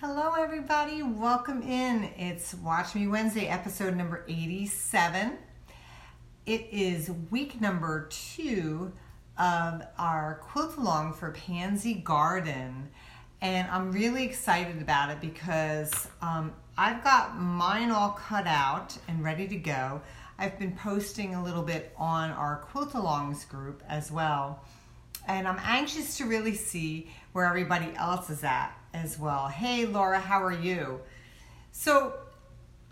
Hello everybody, welcome in. It's Watch Me Wednesday, episode number 87. It is week number 2 of our Quilt Along for Pansy Garden. And I'm really excited about it because I've got mine all cut out and ready to go. I've been posting a little bit on our Quilt Alongs group as well. And I'm anxious to really see where everybody else is at as well. Hey Laura, how are you? So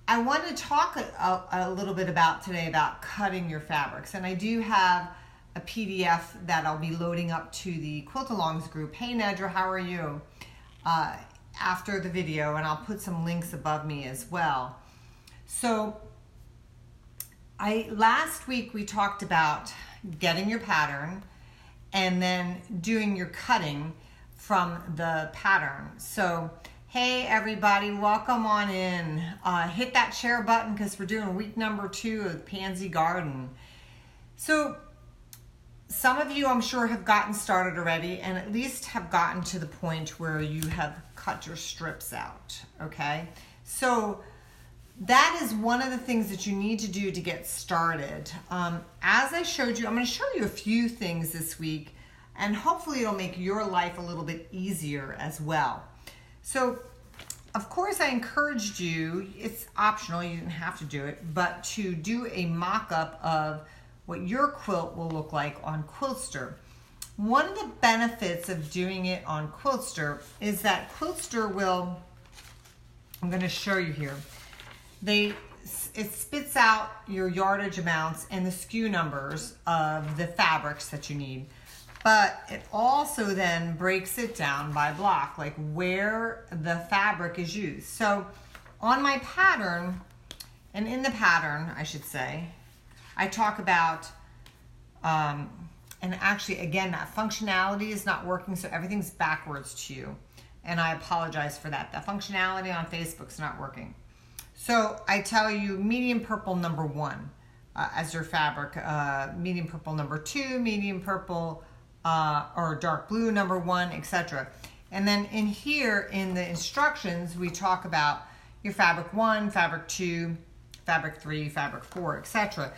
I want to talk a little bit today about cutting your fabrics. And I do have a PDF that I'll be loading up to the Quilt Alongs group. Hey Nedra, how are you? After the video, and I'll put some links above me as well. So last week we talked about getting your pattern and then doing your cutting from the pattern. So hey everybody, welcome on in. Hit that share button because we're doing week number 2 of Pansy Garden. So some of you I'm sure have gotten started already and at least have gotten to the point where you have cut your strips out, okay? So that is one of the things that you need to do to get started. As I showed you, I'm going to show you a few things this week, and hopefully it'll make your life a little bit easier as well. So, of course, I encouraged you, it's optional, you didn't have to do it, but to do a mock-up of what your quilt will look like on Quilter. One of the benefits of doing it on Quilter is that Quilter will, I'm going to show you here, it spits out your yardage amounts and the SKU numbers of the fabrics that you need. But it also then breaks it down by block, like where the fabric is used. So on my pattern, and in the pattern, I should say, I talk about, and actually, again, that functionality is not working, so everything's backwards to you. And I apologize for that. The functionality on Facebook's not working. So I tell you medium purple number 1 as your fabric, medium purple number 2, medium purple or dark blue number 1, etc. And then in here in the instructions we talk about your fabric 1, fabric 2, fabric 3, fabric 4, etc.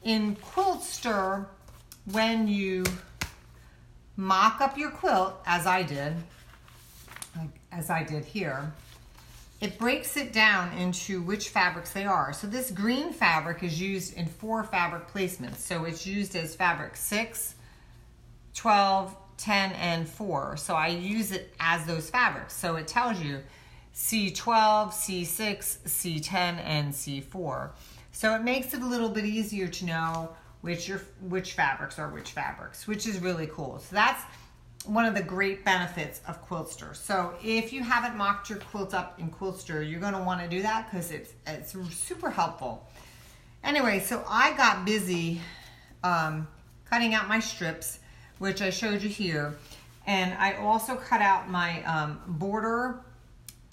In Quilter, when you mock up your quilt, as I did here, it breaks it down into which fabrics they are. So this green fabric is used in 4 fabric placements. So it's used as fabric 6, 12, 10, and 4. So I use it as those fabrics. So it tells you C12, C6, C10, and C4. So it makes it a little bit easier to know which fabrics are which fabrics, which is really cool. So that's one of the great benefits of Quilter. So if you haven't mocked your quilt up in Quilter, you're going to want to do that because it's super helpful. Anyway, so I got busy cutting out my strips, which I showed you here, and I also cut out my border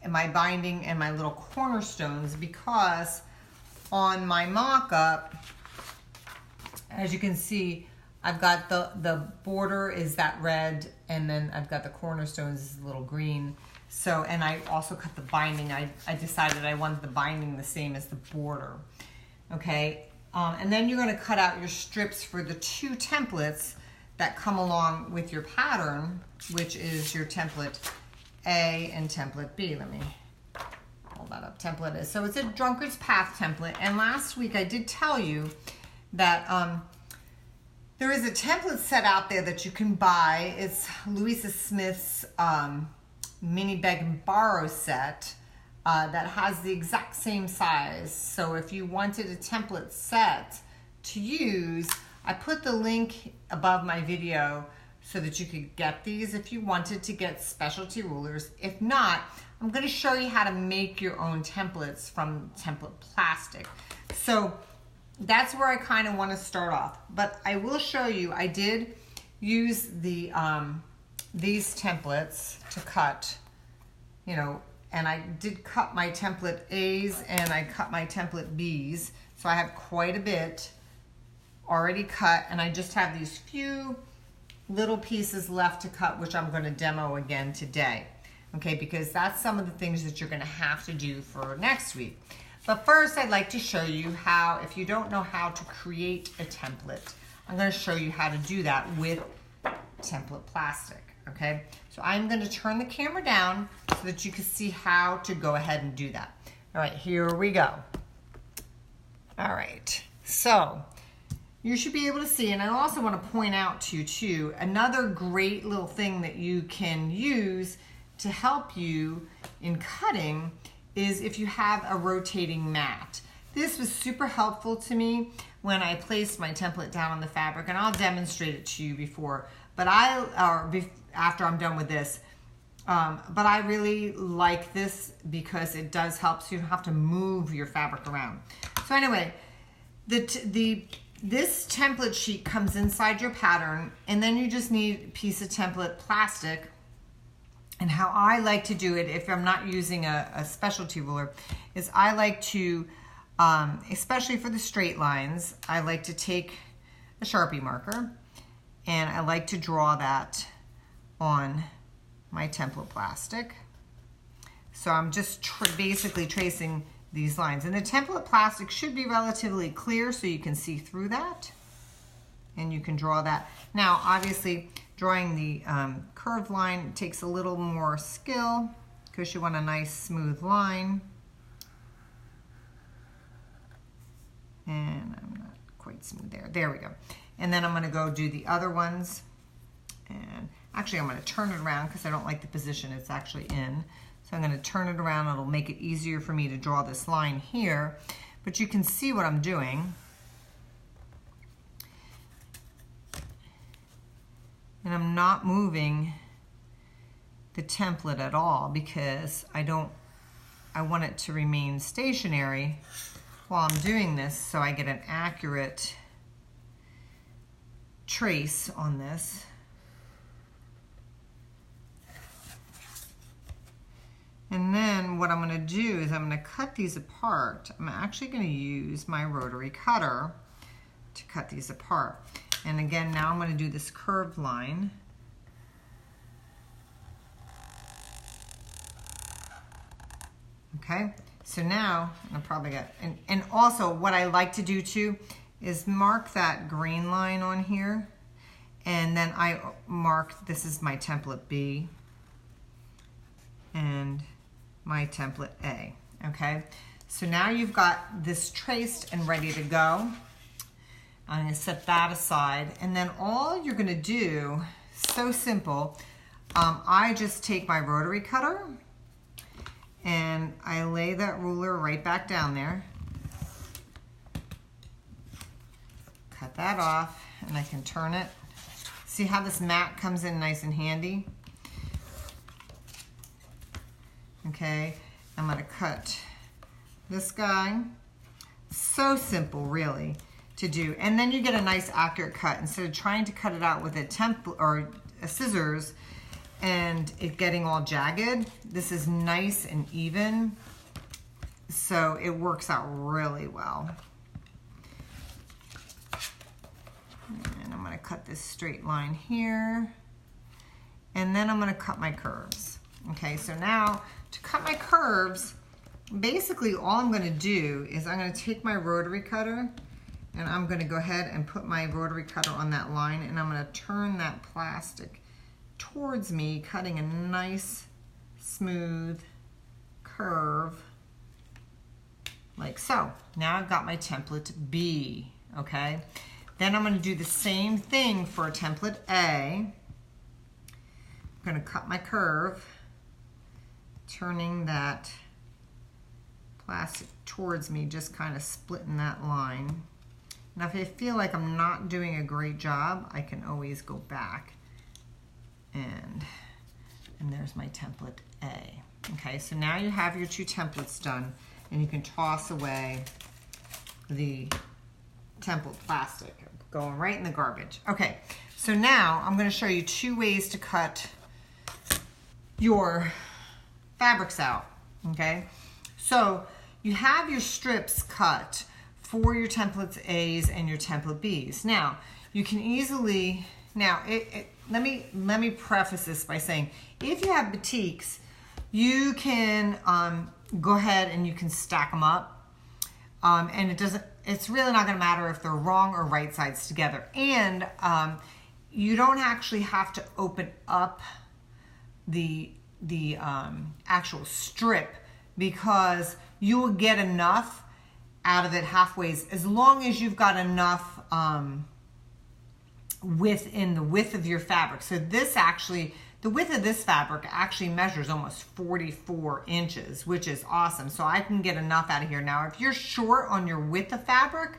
and my binding and my little cornerstones because on my mock-up, as you can see, I've got the border is that red, and then I've got the cornerstones is a little green. So, and I also cut the binding. I decided I wanted the binding the same as the border. Okay, and then you're going to cut out your strips for the 2 templates that come along with your pattern, which is your template A and template B. Let me hold that up. Template is, so it's a Drunkard's Path template. And last week I did tell you that there is a template set out there that you can buy. It's Louisa Smith's mini beg and borrow set that has the exact same size. So if you wanted a template set to use, I put the link above my video so that you could get these if you wanted to get specialty rulers. If not, I'm going to show you how to make your own templates from template plastic. So that's where I kind of want to start off. But I will show you, I did use these templates to cut, you know, and I did cut my template A's and I cut my template B's. So I have quite a bit already cut, and I just have these few little pieces left to cut, which I'm going to demo again today. okay, because that's some of the things that you're gonna have to do for next week. But first, I'd like to show you how, if you don't know how to create a template, I'm gonna show you how to do that with template plastic, okay? So I'm gonna turn the camera down so that you can see how to go ahead and do that. All right, here we go. All right, so you should be able to see, and I also want to point out to you too, another great little thing that you can use to help you in cutting is if you have a rotating mat. This was super helpful to me when I placed my template down on the fabric, and I'll demonstrate it to you before, but after I'm done with this. But I really like this because it does help so you don't have to move your fabric around. So anyway, this template sheet comes inside your pattern, and then you just need a piece of template plastic. And how I like to do it, if I'm not using a specialty ruler, is I like to, especially for the straight lines, I like to take a Sharpie marker, and I like to draw that on my template plastic. So I'm just basically tracing these lines. And the template plastic should be relatively clear so you can see through that. And you can draw that. Now, obviously, drawing the curved line takes a little more skill because you want a nice smooth line. And I'm not quite smooth there. There we go. And then I'm going to go do the other ones. And actually, I'm going to turn it around because I don't like the position it's actually in. So I'm going to turn it around. It'll make it easier for me to draw this line here. But you can see what I'm doing. And I'm not moving the template at all because I want it to remain stationary while I'm doing this so I get an accurate trace on this. And then what I'm going to do is I'm going to cut these apart. I'm actually going to use my rotary cutter to cut these apart. And again, now I'm going to do this curved line. Okay, so now I probably got, and also what I like to do too is mark that green line on here. And then I mark, this is my template B. And my template A, okay? So now you've got this traced and ready to go. I'm gonna set that aside, and then all you're gonna do, so simple, I just take my rotary cutter and I lay that ruler right back down there, cut that off, and I can turn it. See how this mat comes in nice and handy? Okay, I'm going to cut this guy. So simple, really, to do. And then you get a nice accurate cut instead of trying to cut it out with a template or a scissors and it getting all jagged. This is nice and even, so it works out really well. And I'm going to cut this straight line here, and then I'm going to cut my curves. Okay, so now to cut my curves, basically all I'm going to do is I'm going to take my rotary cutter and I'm going to go ahead and put my rotary cutter on that line, and I'm going to turn that plastic towards me, cutting a nice smooth curve like so. Now I've got my template B, okay? Then I'm going to do the same thing for template A. I'm going to cut my curve, turning that plastic towards me, just kind of splitting that line. Now if I feel like I'm not doing a great job, I can always go back and there's my template A. Okay, so now you have your two templates done, and you can toss away the template plastic, going right in the garbage. Okay, so now I'm going to show you two ways to cut your fabrics out. Okay, so you have your strips cut for your templates A's and your template B's. Now you can easily, now let me preface this by saying, if you have batiks, you can go ahead and you can stack them up. And it's really not going to matter if they're wrong or right sides together. And you don't actually have to open up the actual strip, because you will get enough out of it halfway, as long as you've got enough within the width of your fabric. So this actually, the width of this fabric actually measures almost 44 inches, which is awesome. So I can get enough out of here. Now, if you're short on your width of fabric,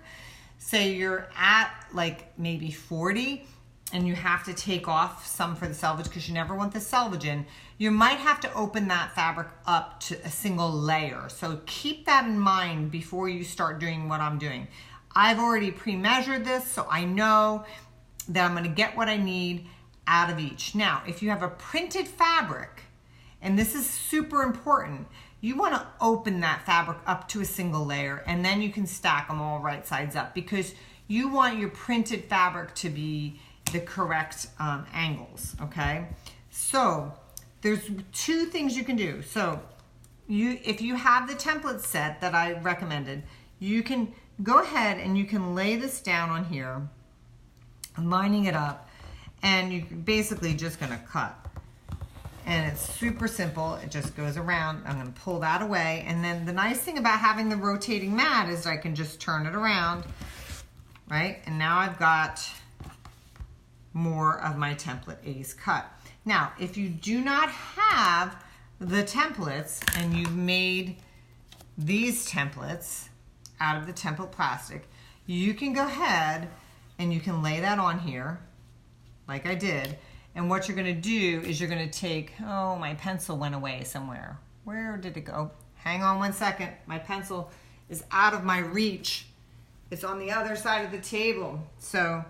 say you're at like maybe 40, and you have to take off some for the selvage because you never want the selvage in, you might have to open that fabric up to a single layer. So keep that in mind before you start doing what I'm doing. I've already pre-measured this, so I know that I'm going to get what I need out of each. Now, if you have a printed fabric, and this is super important, you want to open that fabric up to a single layer, and then you can stack them all right sides up, because you want your printed fabric to be the correct angles, okay? So there's two things you can do. So if you have the template set that I recommended, you can go ahead and you can lay this down on here, lining it up, and you're basically just gonna cut. And it's super simple, it just goes around. I'm gonna pull that away, and then the nice thing about having the rotating mat is I can just turn it around, right? And now I've got more of my template A's cut. Now, if you do not have the templates and you've made these templates out of the template plastic, you can go ahead and you can lay that on here like I did. And what you're gonna do is you're gonna take, oh, my pencil went away somewhere. Where did it go? Hang on one second. My pencil is out of my reach. It's on the other side of the table. So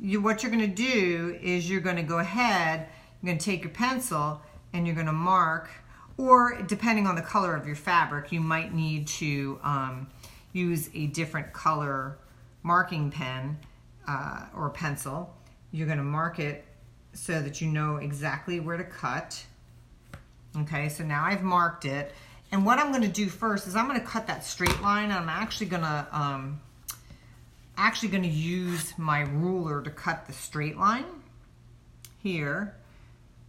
what you're gonna do is you're gonna go ahead, you're gonna take your pencil and you're gonna mark, or depending on the color of your fabric, you might need to use a different color marking pen or pencil. You're gonna mark it so that you know exactly where to cut. Okay, so now I've marked it. And what I'm gonna do first is I'm gonna cut that straight line. I'm actually gonna use my ruler to cut the straight line here,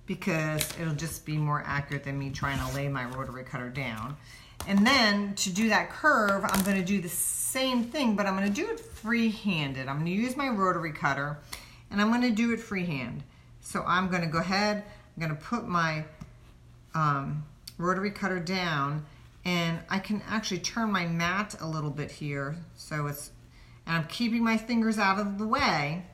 because it'll just be more accurate than me trying to lay my rotary cutter down. And then to do that curve, I'm gonna do the same thing, but I'm gonna do it free-handed. I'm gonna use my rotary cutter and I'm gonna do it freehand. So I'm gonna go ahead, I'm gonna put my rotary cutter down, and I can actually turn my mat a little bit here, so it's, and I'm keeping my fingers out of the way,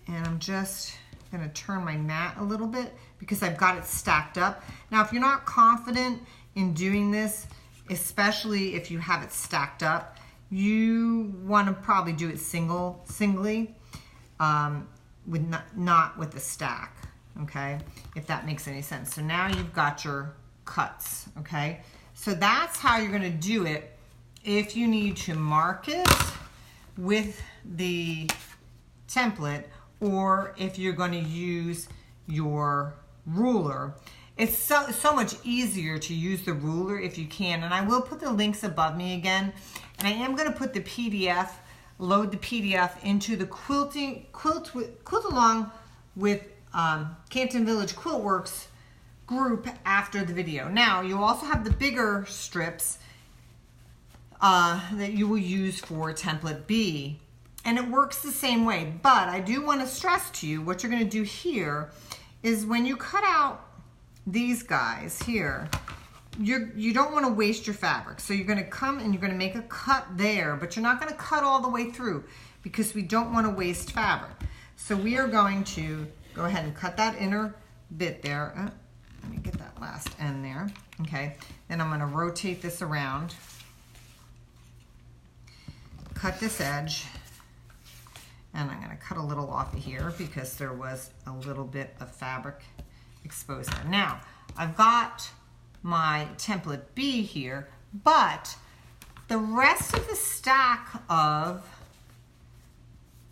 and I'm just gonna turn my mat a little bit because I've got it stacked up. Now, if you're not confident in doing this, especially if you have it stacked up, you wanna probably do it singly, not with the stack, okay? If that makes any sense. So now you've got your cuts, okay? So that's how you're gonna do it if you need to mark it with the template, or if you're gonna use your ruler. It's so much easier to use the ruler if you can, and I will put the links above me again, and I am gonna put the PDF, load the PDF into the Quilt Along with Canton Village QuiltWorks group after the video. Now, you also have the bigger strips that you will use for template B, and it works the same way. But I do want to stress to you, what you're going to do here is when you cut out these guys here, you don't want to waste your fabric. So you're going to come and you're going to make a cut there, but you're not going to cut all the way through because we don't want to waste fabric. So we are going to go ahead and cut that inner bit there. Let me get that last end there. Okay, then I'm going to rotate this around, cut this edge, and I'm going to cut a little off of here because there was a little bit of fabric exposed there. Now, I've got my template B here, but the rest of the stack of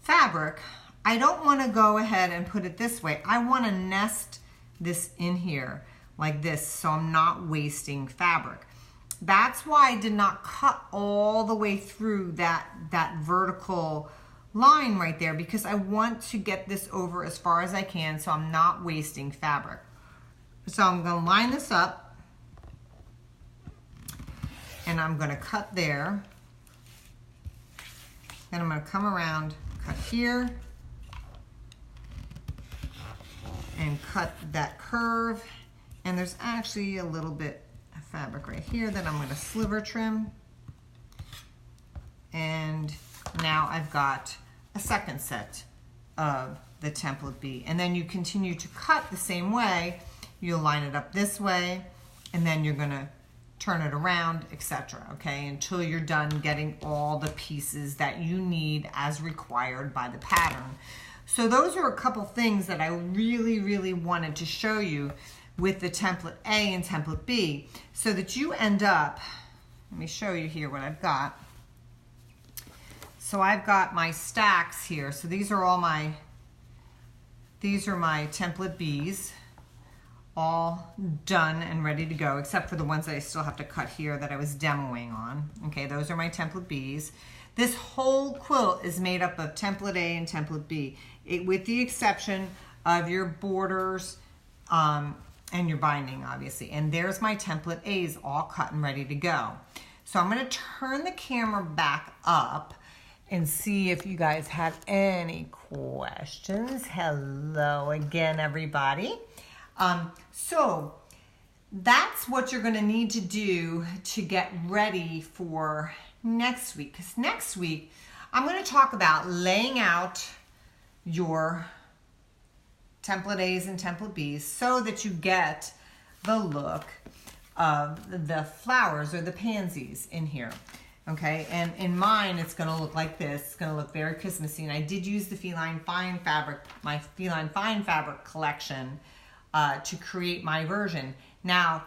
fabric, I don't want to go ahead and put it this way. I want to nest this in here like this, so I'm not wasting fabric. That's why I did not cut all the way through that vertical line right there, because I want to get this over as far as I can so I'm not wasting fabric. So I'm going to line this up and I'm going to cut there. Then I'm going to come around, cut here, and cut that curve. And there's actually a little bit of fabric right here that I'm going to sliver trim. And now I've got a second set of the template B. And then you continue to cut the same way. You'll line it up this way, and then you're going to turn it around, etc. Okay, until you're done getting all the pieces that you need as required by the pattern. So those are a couple things that I really wanted to show you with the template A and template B, so that you end up, let me show you here what I've got. So I've got my stacks here. So these are my template Bs, all done and ready to go, except for the ones that I still have to cut here that I was demoing on. Okay, those are my template Bs. This whole quilt is made up of template A and template B, with the exception of your borders and your binding, obviously. And there's my template A's all cut and ready to go. So I'm going to turn the camera back up and see if you guys have any questions. Hello again, everybody. So that's what you're going to need to do to get ready for next week. Because next week, I'm going to talk about laying out your template A's and template B's so that you get the look of the flowers or the pansies in here. Okay, and in mine, it's going to look like this. It's going to look very Christmassy. And I did use the Feline Fine Fabric, my Feline Fine Fabric collection to create my version. Now,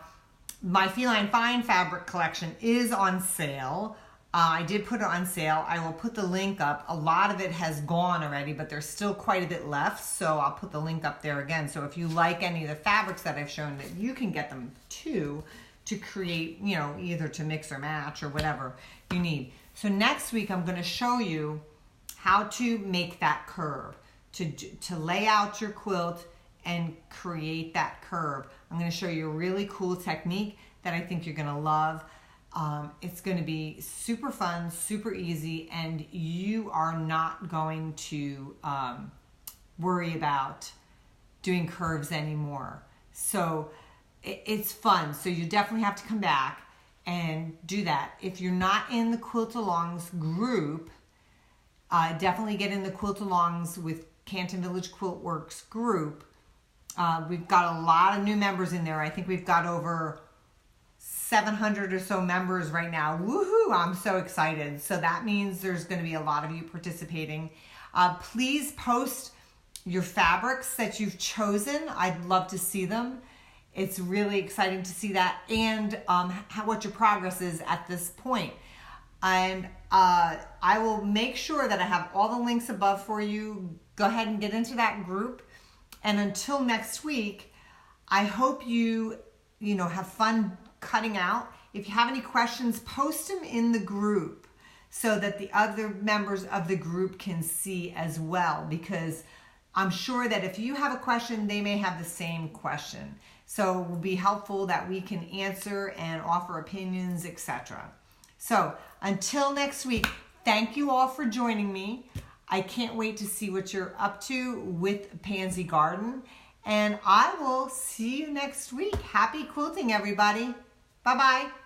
my Feline Fine Fabric collection is on sale. I did put it on sale. I will put the link up. A lot of it has gone already, but there's still quite a bit left. So I'll put the link up there again. So if you like any of the fabrics that I've shown, that you can get them too, to create, you know, either to mix or match or whatever you need. So next week, I'm going to show you how to make that curve, to lay out your quilt and create that curve. I'm going to show you a really cool technique that I think you're going to love. It's going to be super fun, super easy, and you are not going to worry about doing curves anymore. So it's fun. So you definitely have to come back and do that. If you're not in the Quilt Alongs group, definitely get in the Quilt Alongs with Canton Village QuiltWorks group. We've got a lot of new members in there. I think we've got over 700 or so members right now. Woohoo! I'm so excited. So that means there's going to be a lot of you participating. Please post your fabrics that you've chosen. I'd love to see them. It's really exciting to see that, and what your progress is at this point. And I will make sure that I have all the links above for you. Go ahead and get into that group. And until next week, I hope you have fun cutting out. If you have any questions, post them in the group so that the other members of the group can see as well, because I'm sure that if you have a question, they may have the same question. So it will be helpful that we can answer and offer opinions, etc. So until next week, thank you all for joining me. I can't wait to see what you're up to with Pansy Garden. And I will see you next week. Happy quilting, everybody. Bye-bye.